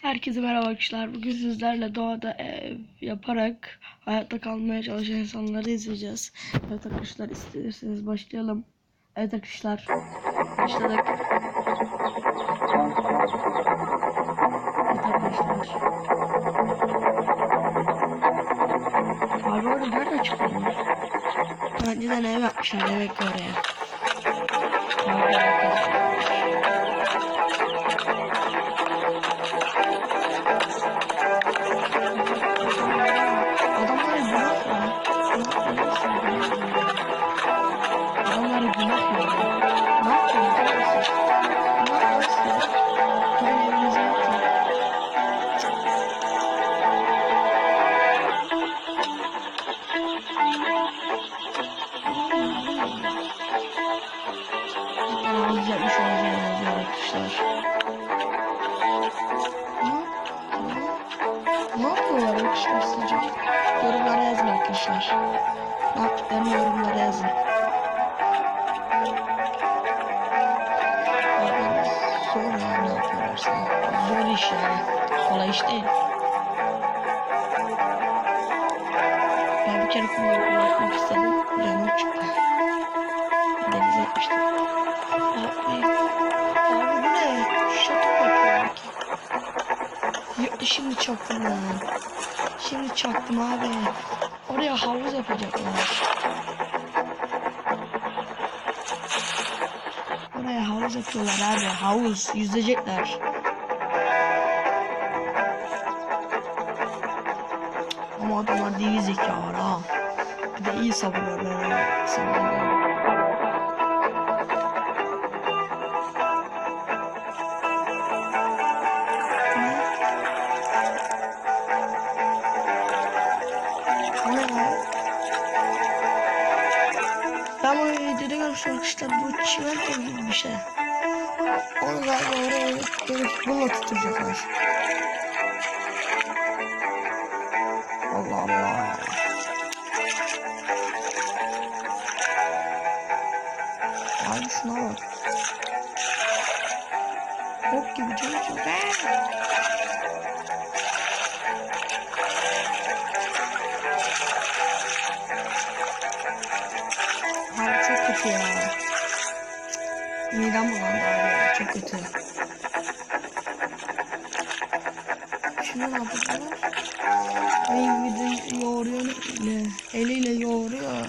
Herkese merhaba arkadaşlar. Bugün sizlerle doğada ev yaparak hayatta kalmaya çalışan insanları izleyeceğiz. Evet arkadaşlar, isterseniz başlayalım. Evet arkadaşlar, başladık. Evet arkadaşlar. Abi orada nerede çıkıyor? Önceden ev yapmışlar demek ki oraya. Abi arkadaşlar. Adamlara günah ya. Adamlara günah ya. Ne yapıyorsunuz? Günah varsa gidin evinize yatın. Cidden havuz yapmış olacağına benziyor arkadaşlar. Ne yapıyorlar arkadaşlar sizce? Yorumlara yazın arkadaşlar. Ne yaptıklarını yorumlara yazın. Abi zor ya, ne yapıyorlarsa. Zor iş yani. Kolay iş değil. Ben bir kere kullanmak istedim. Canım çıktı. Denize etmiştim. Abi bu ne? Şato yapıyor ki. Şimdi çaktım ya. Şimdi çaktım abi. Oraya havuz yapacaklar. Oraya havuz yapıyorlar abi. Havuz. Yüzecekler. Ama adamlar değil zeka var ha. Bir de iyi savunuyorlar. Savunuyorlar. Ben bu videoda görmüştüm arkadaşlar, bu çimento gibi bir şey. Onu galiba oraya gelip bununla tutacaklar. Allah Allah. Abi şuna bak. Bok gibi çocuk. Abi çok kötü ya. Midem bulandı abi ya. Çok kötü. Şimdi ne yapıyorlar? Ay bir de yoğuruyor eliyle. Eliyle yoğuruyor.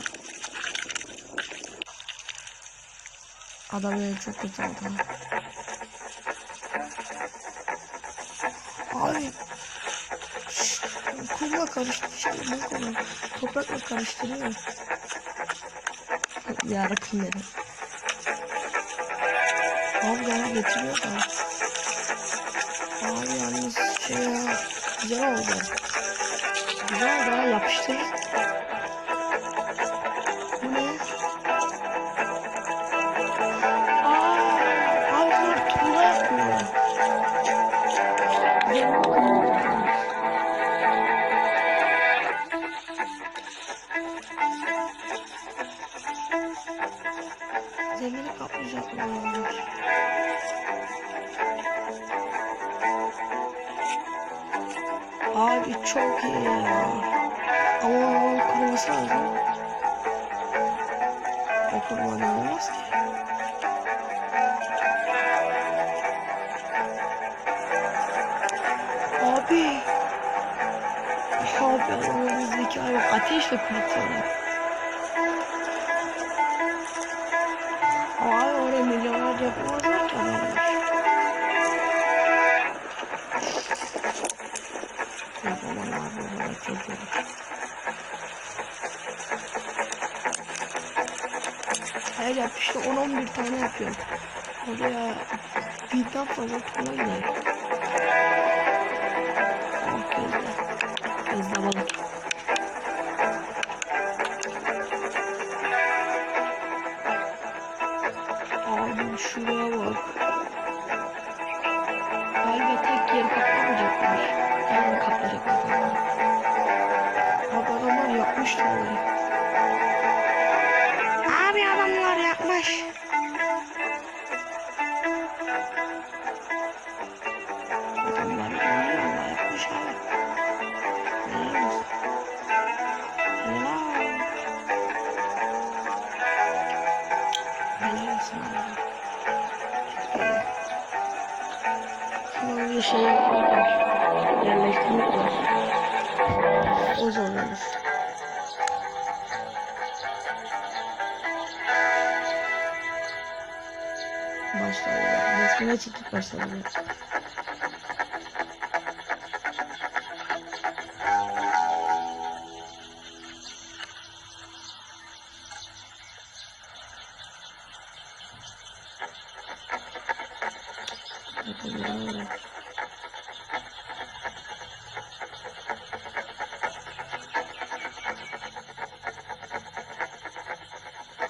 Adam öyle çok kötü oldu. Abi kumla karıştırıyor. Toprakla karıştırıyor. Yara kumları. Abi bana getiriyor da. Abi yalnız şey ya. Güzel oldu. Güzel oldu ha, yapıştır. Bu ne? Abi bunlar tuğla yapıyor. Zemini kaplayacaklar. Abi çok iyi ya. Ama kuruması lazım. O kurumadan olmaz ki. Abi. Abi adamın zeka yok. Ateşle kurutuyorlar. Abi oraya milyonlarca yapamazlar ki adamlar. Yapamam abi, oraya çok zor. Her yap işte 10-11 tane yapıyor. Oraya birden fazla tuğla gider. Oh gözle. Gözle balık. Abi şuraya bak. Galiba tek yeri kaplamayacaklar. Galiba kaplayacaklar. Abi adamlar yapmış orayı. Abi adamlar yapmış. Adamlar bir şey yapmak var. Yerleştirmek var. O zor olur. Başladı. Resmine çekip başladı.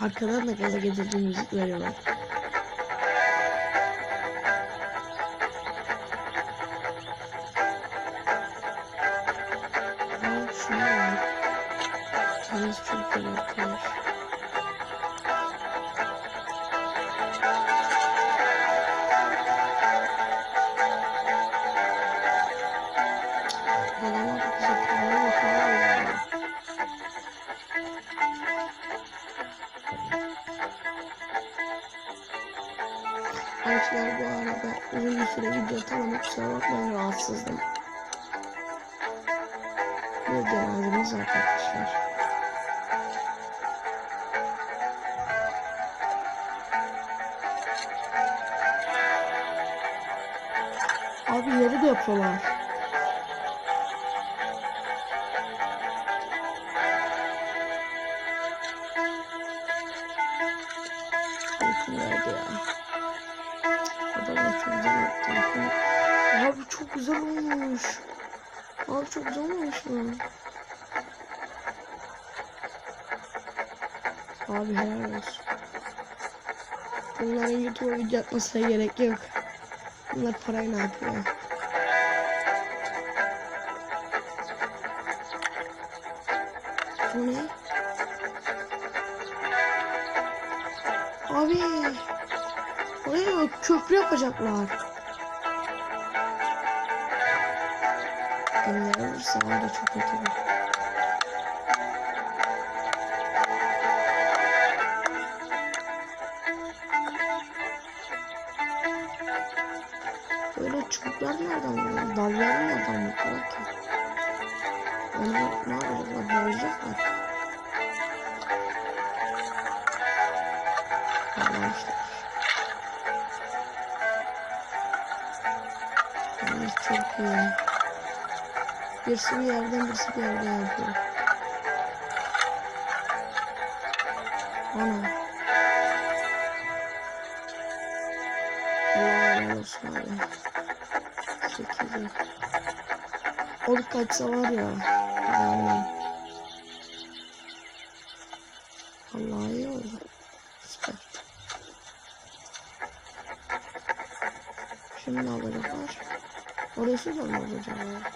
Arkadan da gaza getirdiği müzik veriyorlar. Şuna bak. Yalnız çok güzel yapmış. Balona bakacak. Balona bakıyor. Arkadaşlar bu arada uzun bir süre video atamadım, kusura bakmayın, rahatsızdım. Bir cenazemiz var arkadaşlar. Abi yeri de yapıyorlar. Uykum geldi ya. Adamlar çok güzel yaptı. Abi çok güzel olmuş. Abi çok güzel olmuş mu? Abi helal olsun. Bunların YouTube'a video atmasına gerek yok. Bunlar parayı ne yapıyor? Bu ne? Abi oraya köprü yapacaklar. Eline olursa var da çok kötü olur. Böyle çubuklar nereden buluyor? Dalları nereden buluyor ki? Onu ne yapacaklar? Bozacaklar. Arkadaşlar. Yani çok iyi. Birisi bir yerden, birisi bir yerden yapıyor. Ana. Allah helal olsun abi. 8'i. Olup kaçsa var ya. Yani. Allah iyi oldu. Süper. Şimdi ne alacaklar? Orası da mı alacaklar?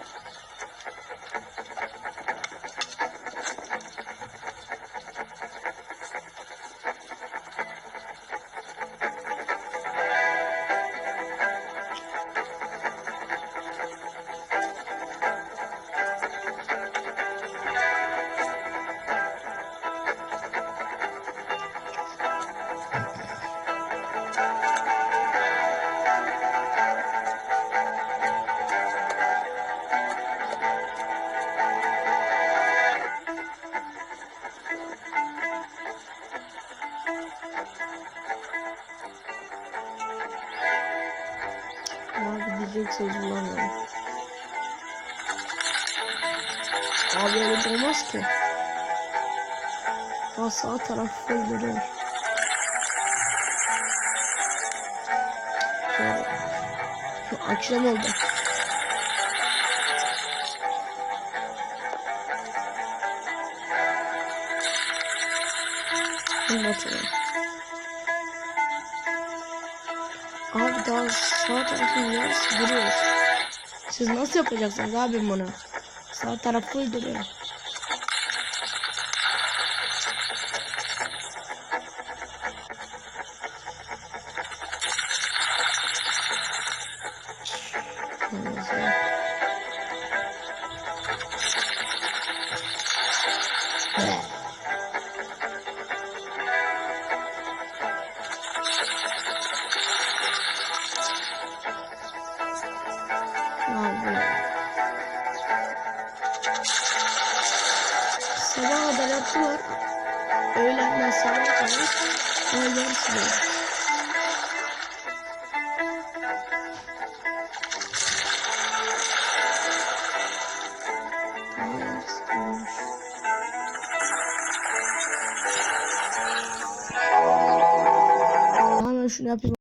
Abi diyecek söz bulamıyorum. Abi öyle de olmaz ki. Daha sağ tarafı görüyor. Akşam oldu. Anlatıyorum. Abi daha sağ tarafın yarısı duruyor. Siz nasıl yapacaksınız abi bunu? Sağ tarafı duruyor. sabaha kadar yaptılar. Öğlenden sabaha kadar. Ama yarısı böyle. Hemen şunu yapayım.